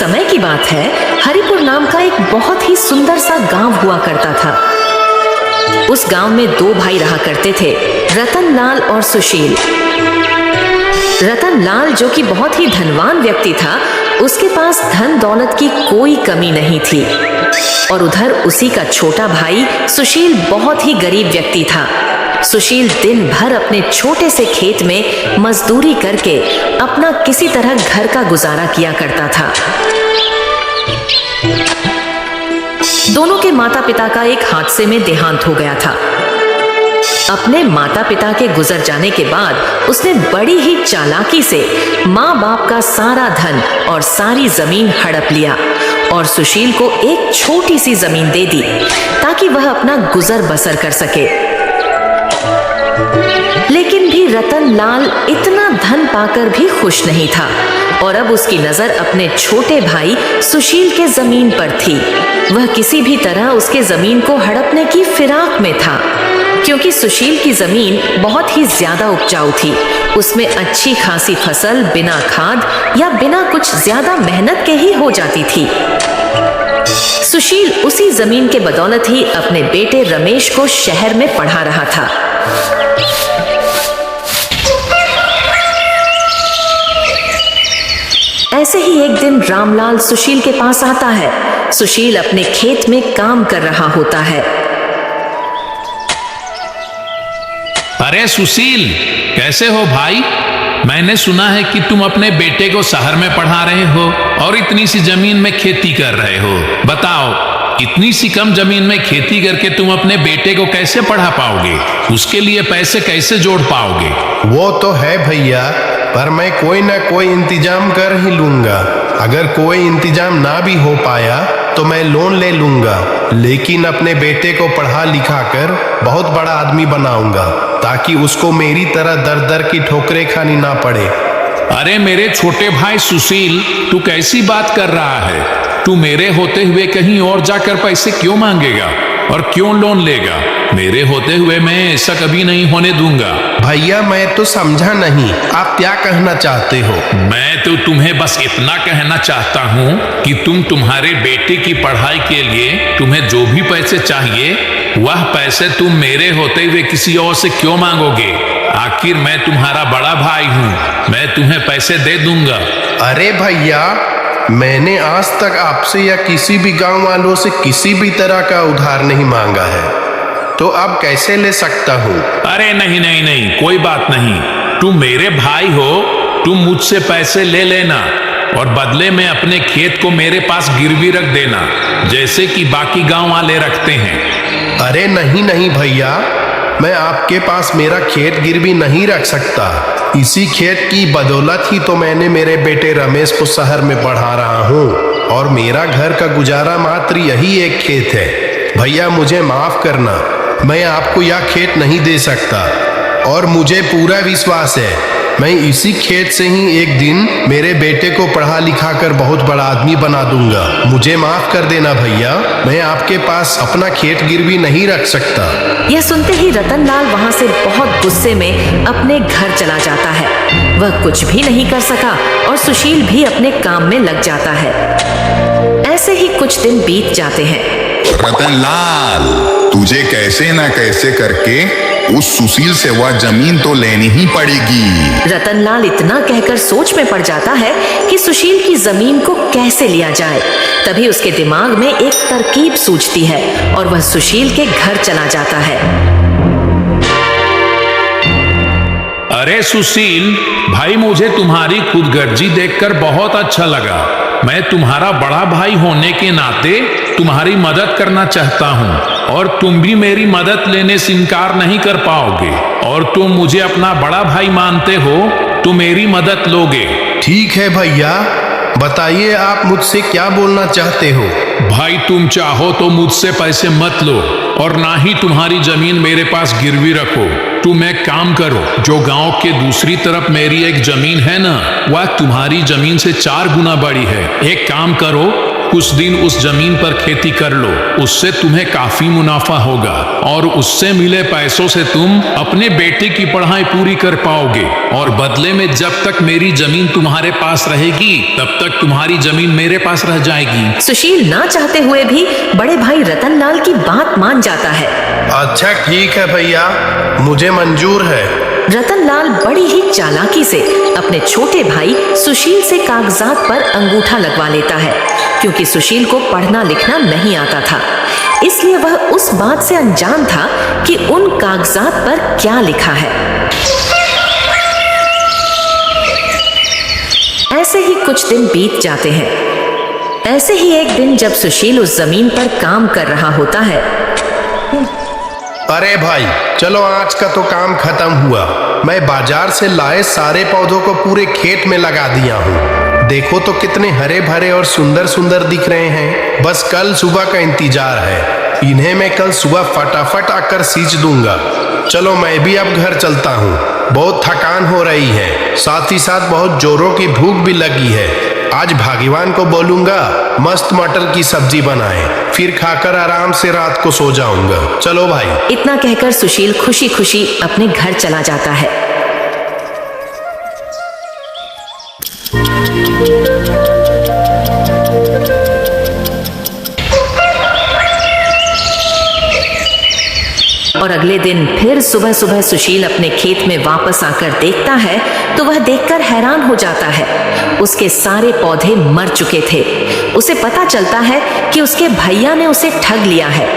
समय की बात है, हरिपुर नाम का एक बहुत ही सुंदर सा गांव हुआ करता था। उस गांव में दो भाई रहा करते थे, रतन लाल और सुशील। रतन लाल जो कि बहुत ही धनवान व्यक्ति था, उसके पास धन दौलत की कोई कमी नहीं थी, और उधर उसी का छोटा भाई सुशील बहुत ही गरीब व्यक्ति था। सुशील दिन भर अपने छोटे से खेत में मजदूरी करके अपना किसी तरह घर का गुजारा किया करता था। दोनों के माता पिता का एक हादसे में देहांत हो गया था। अपने माता पिता के गुजर जाने के बाद उसने बड़ी ही चालाकी से माँ बाप का सारा धन और सारी जमीन हड़प लिया और सुशील को एक छोटी सी जमीन दे दी ताकि वह अपना गुजर बसर कर सके। लेकिन भी रतन लाल इतना धन पाकर भी खुश नहीं था और अब उसकी नजर अपने छोटे भाई सुशील के जमीन पर थी। वह किसी भी तरह उसके जमीन को हड़पने की फिराक में था, क्योंकि सुशील की जमीन बहुत ही ज्यादा उपजाऊ थी। उसमें अच्छी खासी फसल बिना खाद या बिना कुछ ज्यादा मेहनत के ही हो जाती थी। सुशील उसी जमीन के बदौलत ही अपने बेटे रमेश को शहर में पढ़ा रहा था। ऐसे ही एक दिन रामलाल सुशील के पास आता है। सुशील अपने खेत में काम कर रहा होता है। अरे सुशील, कैसे हो भाई? मैंने सुना है कि तुम अपने बेटे को शहर में पढ़ा रहे हो और इतनी सी जमीन में खेती कर रहे हो। बताओ, इतनी सी कम जमीन में खेती करके तुम अपने बेटे को कैसे पढ़ा पाओगे? उसके लिए पैसे कैसे जोड़ पाओगे? वो तो है भैया, पर मैं कोई ना कोई इंतजाम कर ही लूंगा। अगर कोई इंतजाम ना भी हो पाया तो मैं लोन ले लूंगा, लेकिन अपने बेटे को पढ़ा लिखा कर बहुत बड़ा आदमी बनाऊंगा ताकि उसको मेरी तरह दर दर की ठोकरें खानी ना पड़े। अरे मेरे छोटे भाई सुशील, तू कैसी बात कर रहा है? तू मेरे होते हुए कहीं और जाकर पैसे क्यों मांगेगा और क्यों लोन लेगा? मेरे होते हुए मैं ऐसा कभी नहीं होने दूंगा। भैया मैं तो समझा नहीं, आप क्या कहना चाहते हो? मैं तो तुम्हें बस इतना कहना चाहता हूँ कि तुम्हारे बेटे की पढ़ाई के लिए तुम्हें जो भी पैसे चाहिए वह पैसे तुम मेरे होते हुए किसी और से क्यों मांगोगे? आखिर मैं तुम्हारा बड़ा भाई हूँ, मैं तुम्हें पैसे दे दूंगा। अरे भैया, मैंने आज तक आपसे या किसी भी गांव वालों से किसी भी तरह का उधार नहीं मांगा है, तो अब कैसे ले सकता हूँ? अरे नहीं नहीं नहीं, कोई बात नहीं। तुम मेरे भाई हो, तुम मुझसे पैसे ले लेना और बदले में अपने खेत को मेरे पास गिरवी रख देना, जैसे कि बाकी गांव वाले रखते हैं। अरे नहीं नहीं भैया, मैं आपके पास मेरा खेत गिरवी नहीं रख सकता। इसी खेत की बदौलत ही तो मैंने मेरे बेटे रमेश को शहर में पढ़ा रहा हूँ और मेरा घर का गुजारा मात्र यही एक खेत है। भैया मुझे माफ करना, मैं आपको यह खेत नहीं दे सकता और मुझे पूरा विश्वास है मैं इसी खेत से ही एक दिन मेरे बेटे को पढ़ा लिखा कर बहुत बड़ा आदमी बना दूंगा। मुझे माफ कर देना भैया, मैं आपके पास अपना खेत गिरवी नहीं रख सकता। यह सुनते ही रतन लाल वहां से बहुत गुस्से में अपने घर चला जाता है। वह कुछ भी नहीं कर सका और सुशील भी अपने काम में लग जाता है। ऐसे ही कुछ दिन बीत जाते हैं। रतन लाल, तुझे कैसे ना कैसे करके उस सुशील से वह जमीन तो लेनी ही पड़ेगी। रतन लाल इतना कहकर सोच में पड़ जाता है कि सुशील की जमीन को कैसे लिया जाए। तभी उसके दिमाग में एक तरकीब सूझती है और वह सुशील के घर चला जाता है। अरे सुशील भाई, मुझे तुम्हारी खुदगर्जी देखकर बहुत अच्छा लगा। मैं तुम्हारा बड़ा भाई होने के नाते तुम्हारी मदद करना चाहता हूँ और तुम भी मेरी मदद लेने से इनकार नहीं कर पाओगे और तुम मुझे अपना बड़ा भाई मानते हो तो मेरी मदद लोगे। ठीक है भैया, बताइए आप मुझसे क्या बोलना चाहते हो? भाई तुम चाहो तो मुझसे पैसे मत लो और ना ही तुम्हारी जमीन मेरे पास गिरवी रखो। तुम एक काम करो, जो गांव के दूसरी तरफ मेरी एक जमीन है ना, वह तुम्हारी जमीन से 4 गुना बड़ी है। एक काम करो, कुछ दिन उस जमीन पर खेती कर लो, उससे तुम्हें काफी मुनाफा होगा और उससे मिले पैसों से तुम अपने बेटे की पढ़ाई पूरी कर पाओगे। और बदले में जब तक मेरी जमीन तुम्हारे पास रहेगी तब तक तुम्हारी जमीन मेरे पास रह जाएगी। सुशील ना चाहते हुए भी बड़े भाई रतनलाल की बात मान जाता है। अच्छा ठीक है भैया, मुझे मंजूर है। रतनलाल बड़ी ही चालाकी से अपने छोटे भाई सुशील से कागजात पर अंगूठा लगवा लेता है, क्योंकि सुशील को पढ़ना लिखना नहीं आता था, इसलिए वह उस बात से अनजान था कि उन कागजात पर क्या लिखा है। ऐसे ही कुछ दिन बीत जाते हैं। ऐसे ही एक दिन जब सुशील उस जमीन पर काम कर रहा होता है। अरे भाई चलो, आज का तो काम खत्म हुआ। मैं बाजार से लाए सारे पौधों को पूरे खेत में लगा दिया हूँ। देखो तो कितने हरे भरे और सुंदर सुंदर दिख रहे हैं। बस कल सुबह का इंतजार है। इन्हें मैं कल सुबह फटाफट आकर सींच दूंगा। चलो मैं भी अब घर चलता हूँ। बहुत थकान हो रही है, साथ ही साथ बहुत जोरों की भूख भी लगी है। आज भाग्यवान को बोलूंगा मस्त मटर की सब्जी बनाए, फिर खाकर आराम से रात को सो जाऊंगा। चलो भाई। इतना कहकर सुशील खुशी खुशी अपने घर चला जाता है। और अगले दिन फिर सुबह सुबह सुशील अपने खेत में वापस आकर देखता है तो वह देखकर हैरान हो जाता है। उसके सारे पौधे मर चुके थे। उसे पता चलता है कि उसके भैया ने उसे ठग लिया है।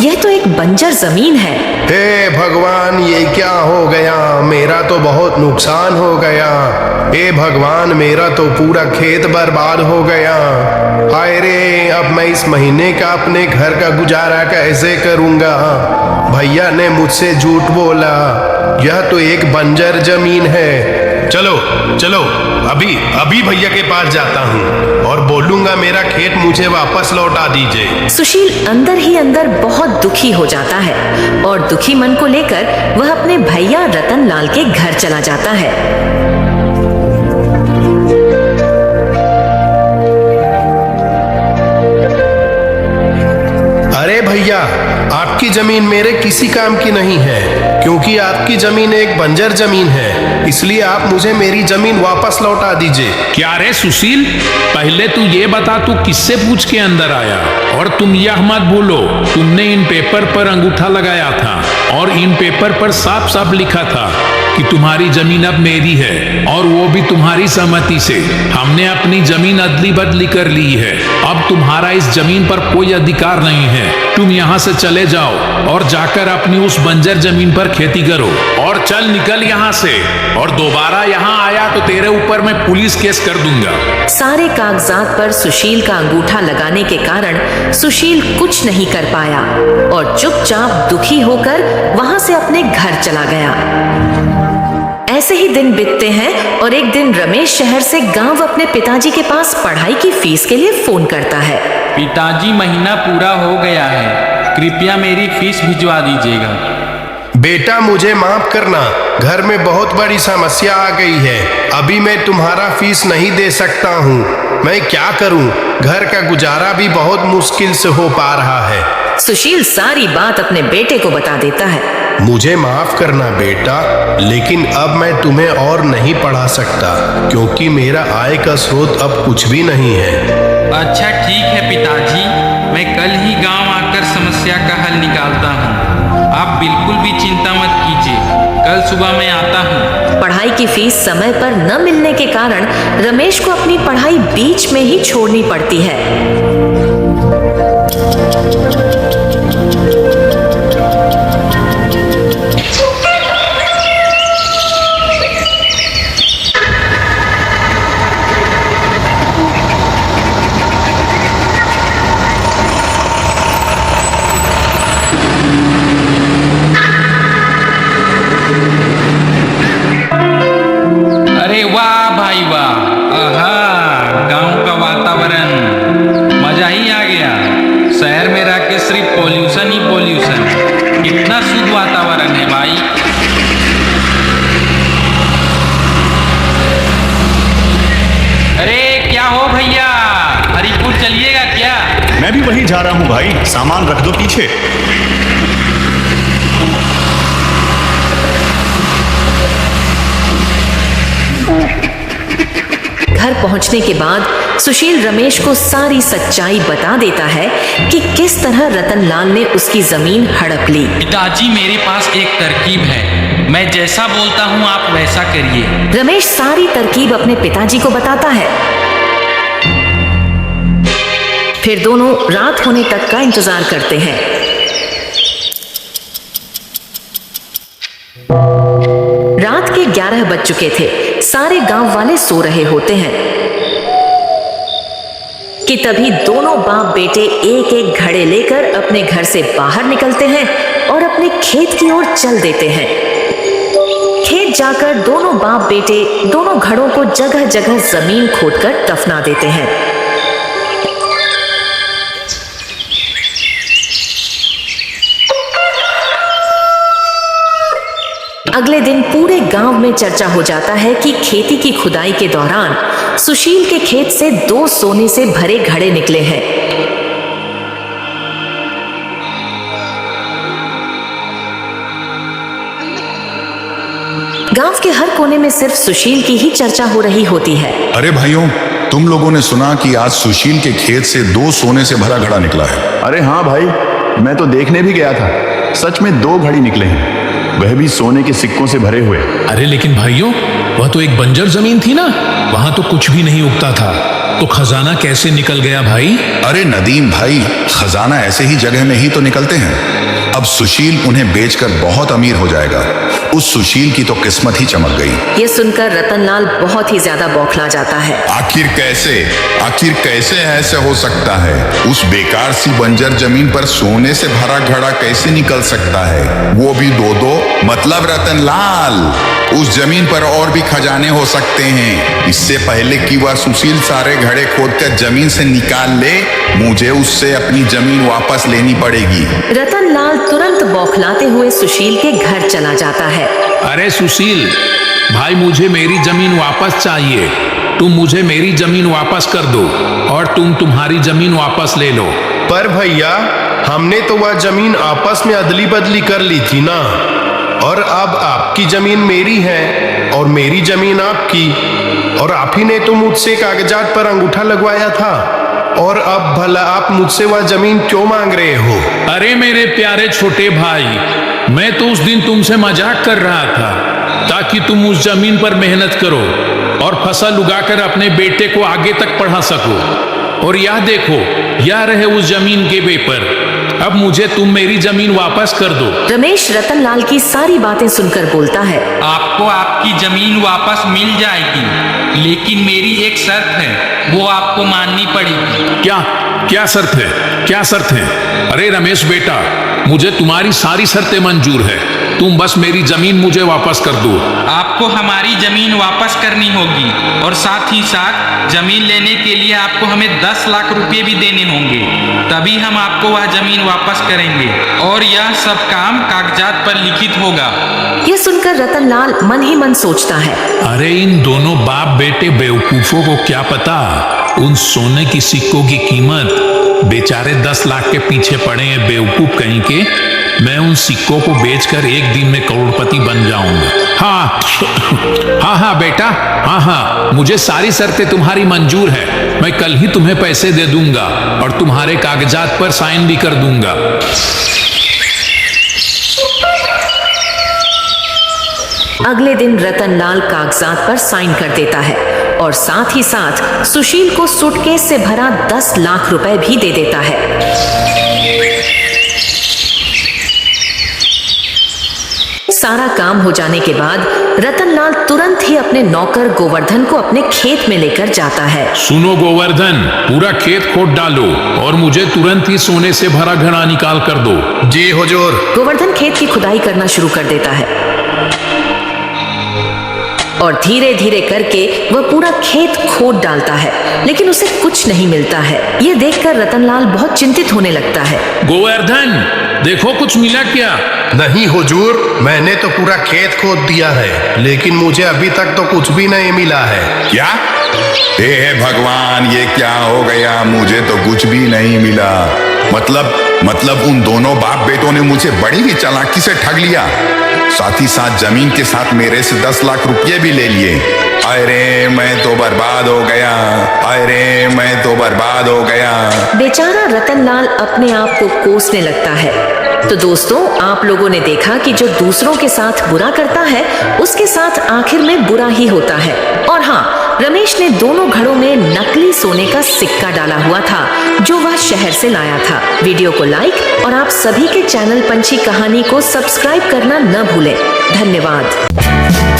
यह तो एक बंजर जमीन है। हे भगवान, ये क्या हो गया? मेरा तो बहुत नुकसान हो गया। हे भगवान, मेरा तो पूरा खेत बर्बाद हो गया। हाय रे, अब मैं इस महीने का अपने घर का गुजारा कैसे करूंगा? भैया ने मुझसे झूठ बोला। यह तो एक बंजर जमीन है। चलो चलो, अभी भैया के पास जाता हूँ और बोलूंगा मेरा खेत मुझे वापस लौटा दीजिए। सुशील अंदर ही अंदर बहुत दुखी हो जाता है और दुखी मन को लेकर वह अपने भैया रतनलाल के घर चला जाता है। अरे भैया, आपकी जमीन मेरे किसी काम की नहीं है, क्योंकि आपकी जमीन एक बंजर जमीन है। इसलिए आप मुझे मेरी जमीन वापस लौटा दीजिए। क्या रे सुशील, पहले तू ये बता, तू किससे पूछ के अंदर आया? और तुम यह मत भूलो, तुमने इन पेपर पर अंगूठा लगाया था और इन पेपर पर साफ साफ लिखा था कि तुम्हारी जमीन अब मेरी है, और वो भी तुम्हारी सहमति से। हमने अपनी जमीन अदली बदली कर ली है। अब तुम्हारा इस जमीन पर कोई अधिकार नहीं है। तुम यहाँ से चले जाओ और जाकर अपनी उस बंजर जमीन पर खेती करो, और चल निकल यहाँ से। और दोबारा यहाँ आया तो तेरे ऊपर मैं पुलिस केस कर दूंगा। सारे कागजात पर सुशील का अंगूठा लगाने के कारण सुशील कुछ नहीं कर पाया और चुपचाप दुखी होकर वहां से अपने घर चला गया। ऐसे ही दिन बीतते हैं और एक दिन रमेश शहर से गांव अपने पिताजी के पास पढ़ाई की फीस के लिए फोन करता है। पिताजी, महीना पूरा हो गया है, कृपया मेरी फीस भिजवा दीजिएगा। बेटा मुझे माफ करना, घर में बहुत बड़ी समस्या आ गई है। अभी मैं तुम्हारा फीस नहीं दे सकता हूँ। मैं क्या करूँ? घर का गुजारा भी बहुत मुश्किल से हो पा रहा है। सुशील सारी बात अपने बेटे को बता देता है। मुझे माफ करना बेटा, लेकिन अब मैं तुम्हें और नहीं पढ़ा सकता, क्योंकि मेरा आय का स्रोत अब कुछ भी नहीं है। अच्छा ठीक है पिताजी, मैं कल ही गांव आकर समस्या का हल निकालता हूँ। आप बिल्कुल भी चिंता मत कीजिए, कल सुबह मैं आता हूँ। पढ़ाई की फीस समय पर न मिलने के कारण रमेश को अपनी पढ़ाई बीच में ही छोड़नी पड़ती है। अरे वाह भाई वाह, आहा, गांव का वातावरण मजा ही आ गया। शहर में रह के मैं भी वहीं जा रहा हूँ भाई, सामान रख दो पीछे। घर पहुंचने के बाद सुशील रमेश को सारी सच्चाई बता देता है कि किस तरह रतनलाल ने उसकी जमीन हड़प ली। पिताजी, मेरे पास एक तरकीब है, मैं जैसा बोलता हूँ आप वैसा करिए। रमेश सारी तरकीब अपने पिताजी को बताता है। फिर दोनों रात होने तक का इंतजार करते हैं। रात के 11 बज चुके थे। सारे गांव वाले सो रहे होते हैं कि तभी दोनों बाप बेटे एक एक घड़े लेकर अपने घर से बाहर निकलते हैं और अपने खेत की ओर चल देते हैं। खेत जाकर दोनों बाप बेटे दोनों घड़ों को जगह जगह जमीन खोदकर दफना देते हैं। अगले दिन पूरे गांव में चर्चा हो जाता है कि खेती की खुदाई के दौरान सुशील के खेत से 2 सोने से भरे घड़े निकले हैं। गांव के हर कोने में सिर्फ सुशील की ही चर्चा हो रही होती है। अरे भाइयों, तुम लोगों ने सुना कि आज सुशील के खेत से 2 सोने से भरा घड़ा निकला है। अरे हाँ भाई, मैं तो देखने भी गया था, सच में 2 घड़ी निकले हैं, वह भी सोने के सिक्कों से भरे हुए। अरे लेकिन भाइयों, वह तो एक बंजर जमीन थी ना, वहां तो कुछ भी नहीं उगता था, तो खजाना कैसे निकल गया भाई? अरे नदीम भाई, खजाना ऐसे ही जगह में ही तो निकलते हैं। अब सुशील उन्हें बेचकर बहुत अमीर हो जाएगा। उस सुशील की तो किस्मत ही चमक गई। ये सुनकर रतनलाल बहुत ही ज्यादा बौखला जाता है। आखिर कैसे ऐसे हो सकता है? उस बेकार सी बंजर जमीन पर सोने से भरा घड़ा कैसे निकल सकता है, वो भी 2-2? मतलब रतनलाल, उस जमीन पर और भी खजाने हो सकते हैं। इससे पहले कि वह सुशील सारे घड़े खोदकर जमीन से निकाल ले, मुझे उससे अपनी जमीन वापस लेनी पड़ेगी। रतनलाल तुरंत बौखलाते हुए सुशील के घर चला जाता है। अरे सुशील भाई, मुझे मेरी जमीन वापस चाहिए। तुम मुझे मेरी जमीन वापस कर दो और तुम तुम्हारी जमीन वापस ले लो। पर भैया, हमने तो वह जमीन आपस में अदली बदली कर ली थी ना, और अब आपकी जमीन मेरी है और मेरी जमीन आपकी, और आप ही ने तो मुझसे कागजात पर अंगूठा लगवाया था, और अब भला आप मुझसे वह जमीन क्यों मांग रहे हो? अरे मेरे प्यारे छोटे भाई, मैं तो उस दिन तुमसे मजाक कर रहा था ताकि तुम उस जमीन पर मेहनत करो और फसल उगाकर अपने बेटे को आगे तक पढ़ा सको। और यह देखो, यह रहे उस जमीन के पेपर। अब मुझे तुम मेरी जमीन वापस कर दो। रमेश रतनलाल की सारी बातें सुनकर बोलता है, आपको आपकी जमीन वापस मिल जाएगी, लेकिन मेरी एक शर्त है, वो आपको माननी पड़ेगी। क्या शर्त है? क्या शर्त है? अरे रमेश बेटा, मुझे तुम्हारी सारी शर्तें मंजूर है, तुम बस मेरी जमीन मुझे वापस कर दो। आपको हमारी जमीन वापस करनी होगी, और साथ ही साथ जमीन लेने के लिए आपको हमें 10 लाख रुपए भी देने होंगे, तभी हम आपको वह जमीन वापस करेंगे, और यह सब काम कागजात पर लिखित होगा। यह सुनकर रतनलाल मन ही मन सोचता है, अरे इन दोनों बाप बेटे बेवकूफों को क्या पता उन सोने की सिक्कों की कीमत। बेचारे 10 लाख के पीछे पड़े हैं बेवकूफ कहीं के। मैं उन सिक्कों को बेचकर एक दिन में करोड़पति बन जाऊंगा। हाँ बेटा, हाँ, मुझे सारी शर्तें तुम्हारी मंजूर है। मैं कल ही तुम्हें पैसे दे दूंगा और तुम्हारे कागजात पर साइन भी कर दूंगा। अगले दिन रतनलाल कागजात पर साइन कर देता है और साथ ही साथ सुशील को सूटकेस से भरा 10 लाख रुपए भी दे देता है। सारा काम हो जाने के बाद रतनलाल तुरंत ही अपने नौकर गोवर्धन को अपने खेत में लेकर जाता है। सुनो गोवर्धन, पूरा खेत खोद डालो और मुझे तुरंत ही सोने से भरा घड़ा निकाल कर दो। जी हुजूर। गोवर्धन खेत की खुदाई करना शुरू कर देता है और धीरे धीरे करके वह पूरा खेत खोद डालता है, लेकिन उसे कुछ नहीं मिलता है। यह देखकर रतनलाल बहुत चिंतित होने लगता है। गोवर्धन, देखो कुछ मिला क्या? नहीं हुजूर, मैंने तो पूरा खेत खोद दिया है, लेकिन मुझे अभी तक तो कुछ भी नहीं मिला है। क्या हे भगवान, ये क्या हो गया? मुझे तो कुछ भी नहीं मिला। मतलब उन दोनों बाप बेटों ने मुझे बड़ी ही चालाकी से ठग लिया। साथ ही साथ जमीन के साथ मेरे से 10 लाख रुपए भी ले लिए। अरे मैं तो बर्बाद हो गया, अरे मैं तो बर्बाद हो गया। बेचारा रतनलाल अपने आप को कोसने लगता है। तो दोस्तों, आप लोगों ने देखा कि जो दूसरों के साथ बुरा करता है उसके साथ आखिर में बुरा ही होता है। और हाँ, रमेश ने दोनों घड़ों में नकली सोने का सिक्का डाला हुआ था जो वह शहर से लाया था। वीडियो को लाइक और आप सभी के चैनल पंछी कहानी को सब्सक्राइब करना न भूलें। धन्यवाद।